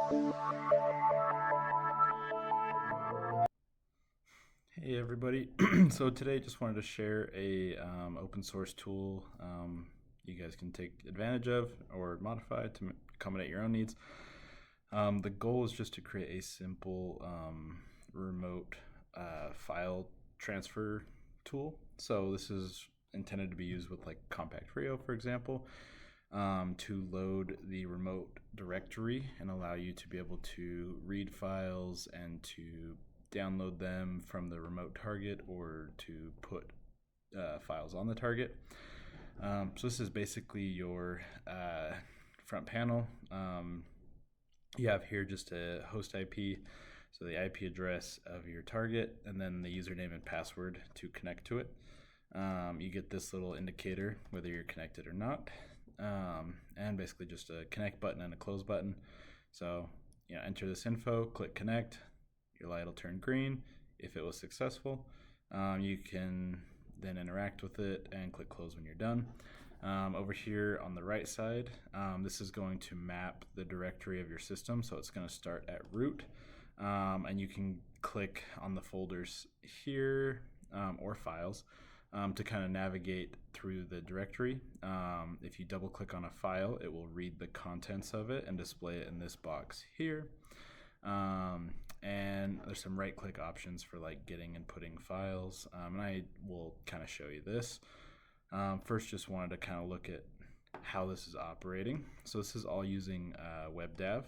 Hey everybody. So today just wanted to share a open source tool you guys can take advantage of or modify to accommodate your own needs. The goal is just to create a simple remote file transfer tool. So this is intended to be used with like compact cRIO, for example, to load the remote directory and allow you to be able to read files and to download them from the remote target or to put files on the target. So this is basically your front panel. You have here just a host IP, so the IP address of your target, and then the username and password to connect to it. You get this little indicator whether you're connected or not, and basically just a connect button and a close button. So enter this info, click connect. Your light will turn green. If it was successful, you can then interact with it and click close when you're done. Over here on the right side, this is going to map the directory of your system. So it's going to start at root, and you can click on the folders here or files to kind of navigate through the directory. If you double click on a file, it will read the contents of it and display it in this box here. And there's some right click options for like getting and putting files, and I will kind of show you this. First, just wanted to kind of look at how this is operating. So this is all using WebDAV,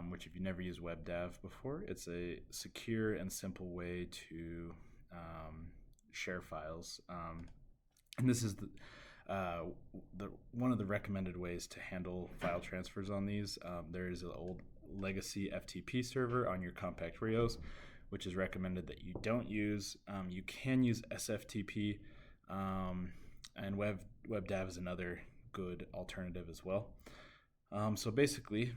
which if you've never used WebDAV before, it's a secure and simple way to share files. And this is the one of the recommended ways to handle file transfers on these. There is an old legacy FTP server on your compact cRIOs, which is recommended that you don't use. You can use SFTP, and WebDAV is another good alternative as well. So basically,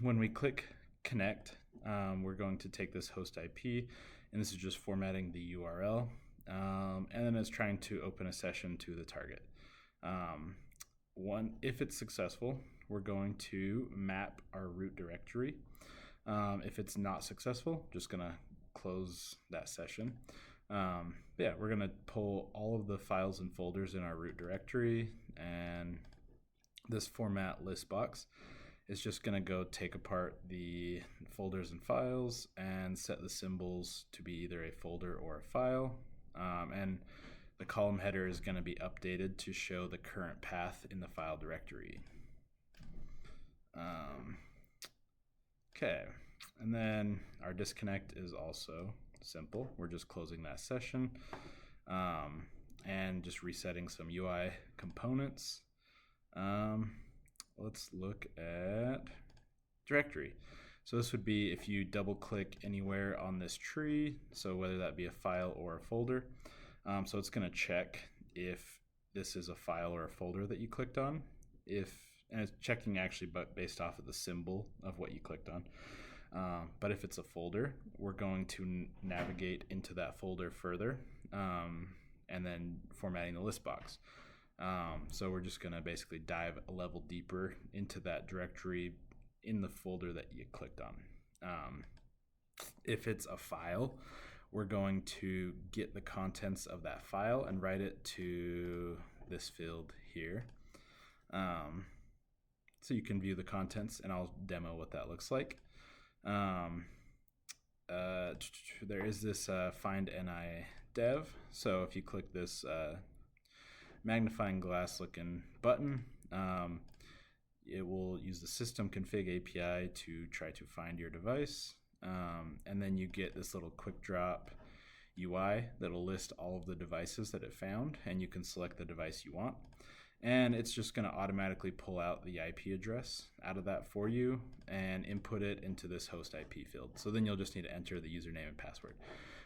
when we click connect, we're going to take this host IP, and this is just formatting the URL, and then it's trying to open a session to the target. If it's successful, we're going to map our root directory. If it's not successful, just gonna close that session. We're gonna pull all of the files and folders in our root directory, and this format list box is just gonna go take apart the folders and files and set the symbols to be either a folder or a file. And the column header is going to be updated to show the current path in the file directory. Okay, and then our disconnect is also simple. We're just closing that session and just resetting some UI components. Let's look at directory. So this would be if you double click anywhere on this tree, so whether that be a file or a folder. So it's going to check if this is a file or a folder that you clicked on. And it's checking actually but based off of the symbol of what you clicked on. But if it's a folder, we're going to navigate into that folder further, and then formatting the list box. So we're just going to basically dive a level deeper into that directory in the folder that you clicked on. If it's a file, we're going to get the contents of that file and write it to this field here. So you can view the contents, and I'll demo what that looks like. There is this find NI dev. So if you click this magnifying glass looking button, it will use the system config API to try to find your device. And then you get this little quick drop UI that'll list all of the devices that it found, and you can select the device you want. And it's just going to automatically pull out the IP address out of that for you and input it into this host IP field. So then you'll just need to enter the username and password.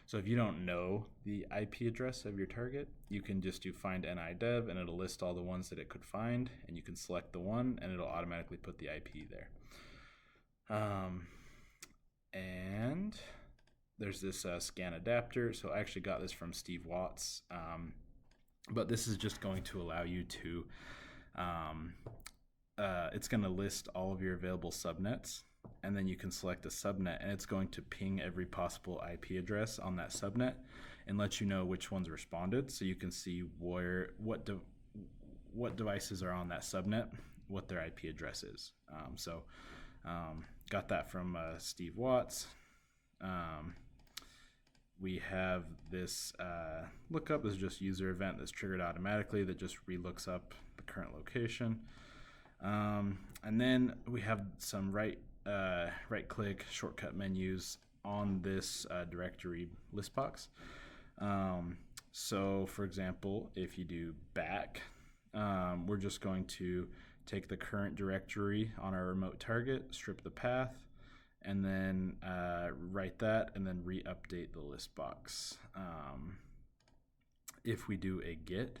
So if you don't know the IP address of your target, you can just do find NI dev, and it'll list all the ones that it could find, and you can select the one, and it'll automatically put the IP there. And there's this scan adapter. So I actually got this from Steve Watts, but this is just going to allow you to, it's going to list all of your available subnets, and then you can select a subnet, and it's going to ping every possible IP address on that subnet and let you know which ones responded, so you can see what devices are on that subnet, what their IP address is. Got that from Steve Watts. We have this lookup. This is just user event that's triggered automatically that just relooks up the current location. And then we have some right-click shortcut menus on this directory list box. So, for example, if you do back, we're just going to take the current directory on our remote target, strip the path, and then write that, and then re-update the list box. If we do a git,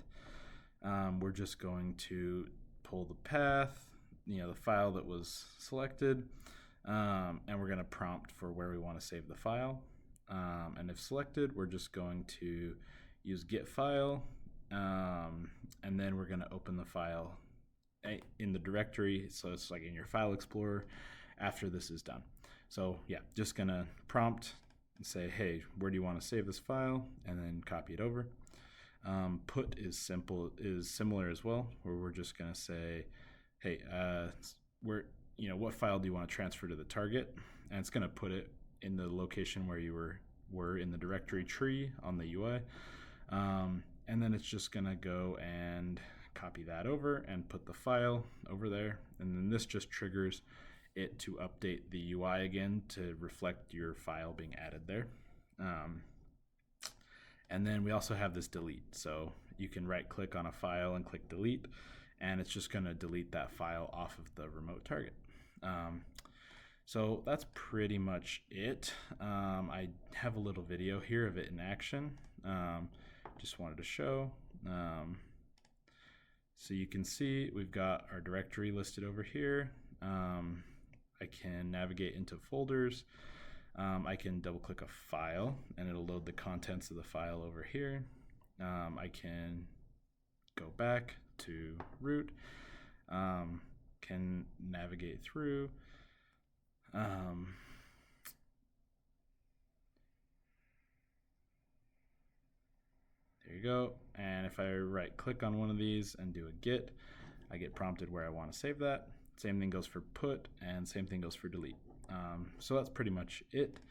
we're just going to pull the path, the file that was selected, and we're going to prompt for where we want to save the file. And if selected, we're just going to use git file, and then we're going to open the file in the directory, so it's like in your file explorer after this is done. So yeah, just going to prompt and say, hey, where do you want to save this file, and then copy it over. Put is similar as well, where we're just going to say, hey, what file do you want to transfer to the target, and it's going to put it in the location where you were in the directory tree on the UI, and then it's just going to go and copy that over and put the file over there, and then this just triggers it to update the UI again to reflect your file being added there. And then we also have this delete, so you can right click on a file and click delete, and it's just going to delete that file off of the remote target. So that's pretty much it. I have a little video here of it in action. Just wanted to show. So you can see we've got our directory listed over here. I can navigate into folders. I can double click a file and it'll load the contents of the file over here. I can go back to root, can navigate through. There you go. And if I right click on one of these and do a git, I get prompted where I want to save that. Same thing goes for put, and same thing goes for delete. So that's pretty much it.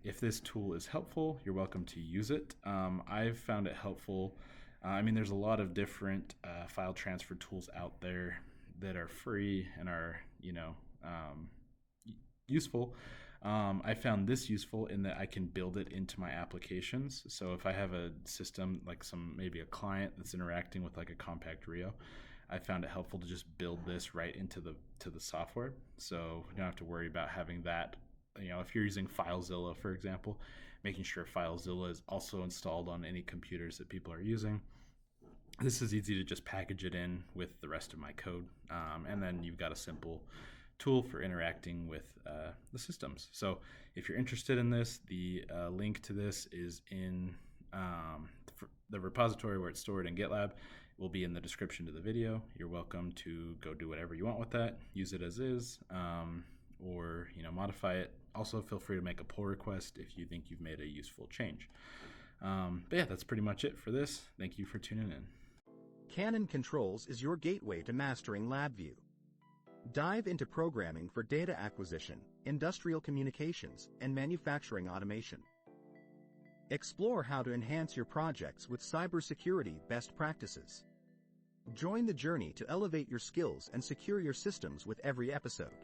If this tool is helpful, you're welcome to use it. I've found it helpful. There's a lot of different file transfer tools out there that are free and are, useful. I found this useful in that I can build it into my applications. So if I have a system like maybe a client that's interacting with like a compact cRIO, I found it helpful to just build this right into the software. So you don't have to worry about having that. If you're using FileZilla, for example, making sure FileZilla is also installed on any computers that people are using. This is easy to just package it in with the rest of my code, and then you've got a simple tool for interacting with the systems. So if you're interested in this, the link to this is in the repository where it's stored in GitLab. It will be in the description to the video. You're welcome to go do whatever you want with that. Use it as is, or modify it. Also, feel free to make a pull request if you think you've made a useful change. But yeah, that's pretty much it for this. Thank you for tuning in. Canon Controls is your gateway to mastering LabVIEW. Dive into programming for data acquisition, industrial communications, and manufacturing automation. Explore how to enhance your projects with cybersecurity best practices. Join the journey to elevate your skills and secure your systems with every episode.